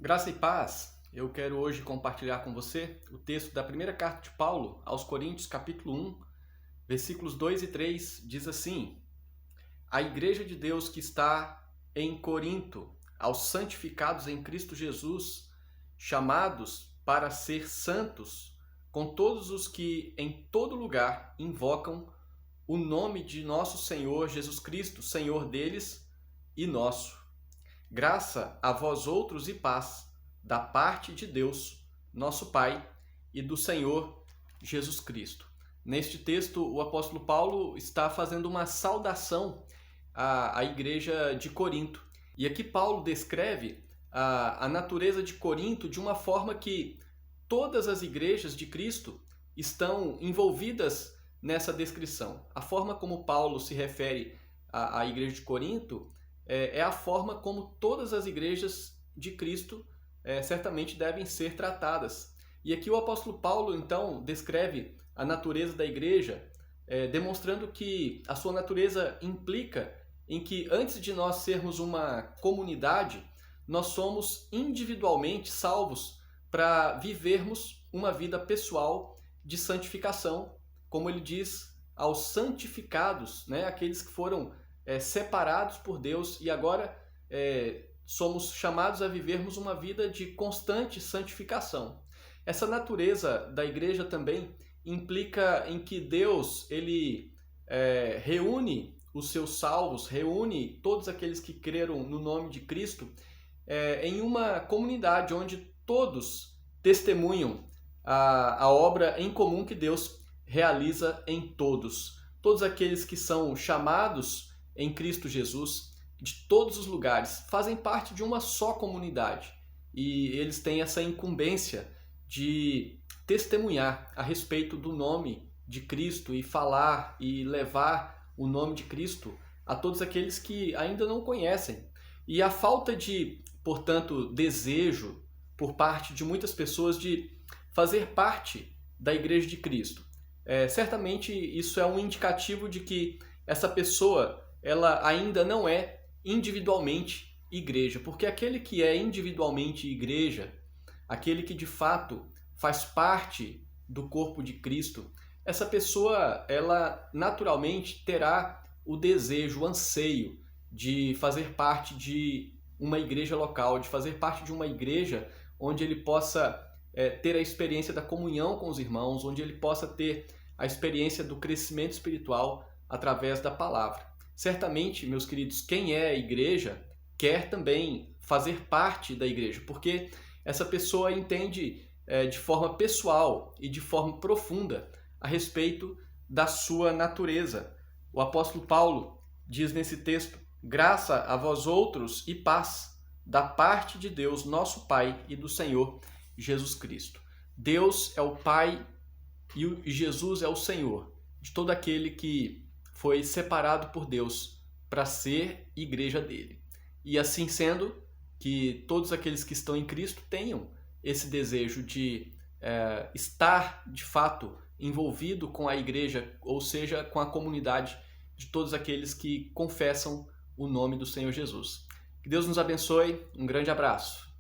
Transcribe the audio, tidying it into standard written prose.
Graça e paz, eu quero hoje compartilhar com você o texto da primeira carta de Paulo aos Coríntios, capítulo 1, versículos 2 e 3, diz assim: A igreja de Deus que está em Corinto, aos santificados em Cristo Jesus, chamados para ser santos, com todos os que em todo lugar invocam o nome de nosso Senhor Jesus Cristo, Senhor deles e nosso. Graça a vós outros e paz, da parte de Deus, nosso Pai, e do Senhor Jesus Cristo. Neste texto, o apóstolo Paulo está fazendo uma saudação à igreja de Corinto. E aqui Paulo descreve a natureza de Corinto de uma forma que todas as igrejas de Cristo estão envolvidas nessa descrição. A forma como Paulo se refere à igreja de Corinto é a forma como todas as igrejas de Cristo certamente devem ser tratadas. E aqui o apóstolo Paulo, então, descreve a natureza da igreja, demonstrando que a sua natureza implica em que antes de nós sermos uma comunidade, nós somos individualmente salvos para vivermos uma vida pessoal de santificação, como ele diz aos santificados, né? Aqueles que foram separados por Deus e agora somos chamados a vivermos uma vida de constante santificação. Essa natureza da igreja também implica em que Deus ele reúne os seus salvos, reúne todos aqueles que creram no nome de Cristo em uma comunidade onde todos testemunham a obra em comum que Deus realiza em todos. Todos aqueles que são chamados em Cristo Jesus, de todos os lugares, fazem parte de uma só comunidade e eles têm essa incumbência de testemunhar a respeito do nome de Cristo e falar e levar o nome de Cristo a todos aqueles que ainda não conhecem. E a falta de, portanto, desejo por parte de muitas pessoas de fazer parte da Igreja de Cristo. Certamente isso é um indicativo de que essa pessoa ela ainda não é individualmente igreja, porque aquele que é individualmente igreja, aquele que de fato faz parte do corpo de Cristo, essa pessoa ela naturalmente terá o desejo, o anseio de fazer parte de uma igreja local, de fazer parte de uma igreja onde ele possa ter a experiência da comunhão com os irmãos, onde ele possa ter a experiência do crescimento espiritual através da palavra. Certamente, meus queridos, quem é a igreja quer também fazer parte da igreja, porque essa pessoa entende de forma pessoal e de forma profunda a respeito da sua natureza. O apóstolo Paulo diz nesse texto: graça a vós outros e paz, da parte de Deus, nosso Pai, e do Senhor Jesus Cristo. Deus é o Pai e Jesus é o Senhor de todo aquele que foi separado por Deus para ser igreja dele. E assim sendo, que todos aqueles que estão em Cristo tenham esse desejo de estar de fato envolvido com a igreja, ou seja, com a comunidade de todos aqueles que confessam o nome do Senhor Jesus. Que Deus nos abençoe, um grande abraço.